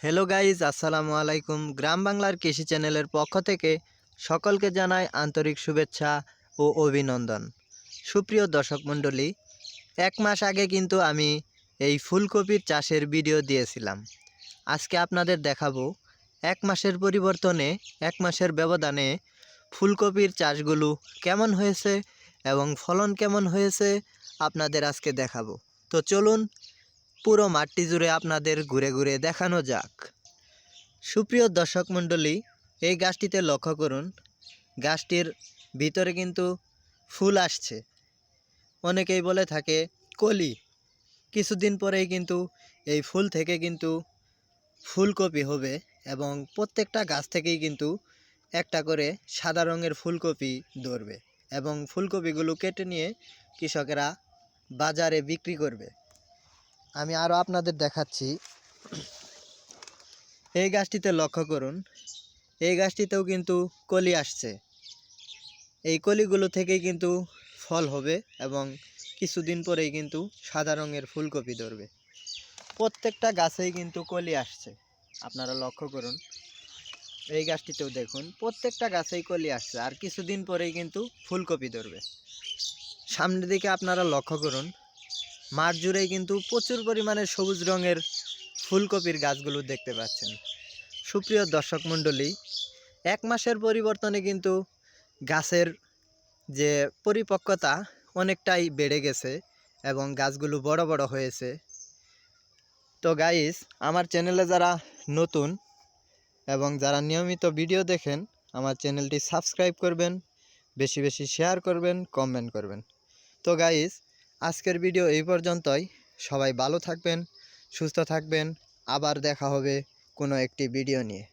Hello guys, আসসালামু আলাইকুম। গ্রাম বাংলার কৃষি চ্যানেলের পক্ষ থেকে সকলকে জানাই আন্তরিক শুভেচ্ছা ও অভিনন্দন। সুপ্রিয় দর্শক মণ্ডলী, 1 মাস আগে কিন্তু আমি এই ফুলকপির চাষের ভিডিও দিয়েছিলাম। আজকে আপনাদের দেখাবো 1 মাসের পরিবর্তনে 1 মাসের ব্যবধানে ফুলকপির চাষগুলো কেমন হয়েছে এবং ফলন কেমন হয়েছে আপনাদের আজকে দেখাবো। তো চলুন পুরো মাঠটি জুড়ে আপনাদের ঘুরে ঘুরে দেখানো যাক। সুপ্রিয় দর্শক মণ্ডলী, এই গাছটিতে লক্ষ্য করুন, গাছটির ভিতরে কিন্তু ফুল আসছে। অনেকেই বলে থাকে কলি। কিছুদিন পরেই কিন্তু এই ফুল থেকে কিন্তু ফুলকপি হবে এবং প্রত্যেকটা গাছ থেকেই কিন্তু একটা করে সাদা রঙের ফুলকপি ধরবে এবং ফুলকপিগুলো কেটে নিয়ে কৃষকেরা বাজারে বিক্রি করবে। আমি আরও আপনাদের দেখাচ্ছি। এই গাছটিতে লক্ষ্য করুন, এই গাছটিতেও কিন্তু কলি আসছে। এই কলিগুলো থেকেই কিন্তু ফল হবে এবং কিছুদিন পরেই কিন্তু সাদা রঙের ফুলকপি ধরবে। প্রত্যেকটা গাছেই কিন্তু কলি আসছে, আপনারা লক্ষ্য করুন। এই গাছটিতেও দেখুন, প্রত্যেকটা গাছেই কলি আসছে আর কিছুদিন পরেই কিন্তু ফুলকপি ধরবে। সামনের দিকে আপনারা লক্ষ্য করুন, মাঠ জুড়েই কিন্তু প্রচুর পরিমাণে সবুজ রঙের ফুলকপির গাছগুলো দেখতে পাচ্ছেন। সুপ্রিয় দর্শক মণ্ডলী, 1 মাসের পরিবর্তনে কিন্তু গাছের যে পরিপক্কতা অনেকটাই বেড়ে গেছে এবং গাছগুলো বড় বড় হয়েছে। তো গাইস, আমার চ্যানেলে যারা নতুন এবং যারা নিয়মিত ভিডিও দেখেন, আমার চ্যানেলটি সাবস্ক্রাইব করবেন, বেশি বেশি শেয়ার করবেন, কমেন্ট করবেন। তো গাইস, আজকের ভিডিও এই পর্যন্তই। সবাই ভালো থাকবেন, সুস্থ থাকবেন। আবার দেখা হবে কোনো একটি ভিডিও নিয়ে।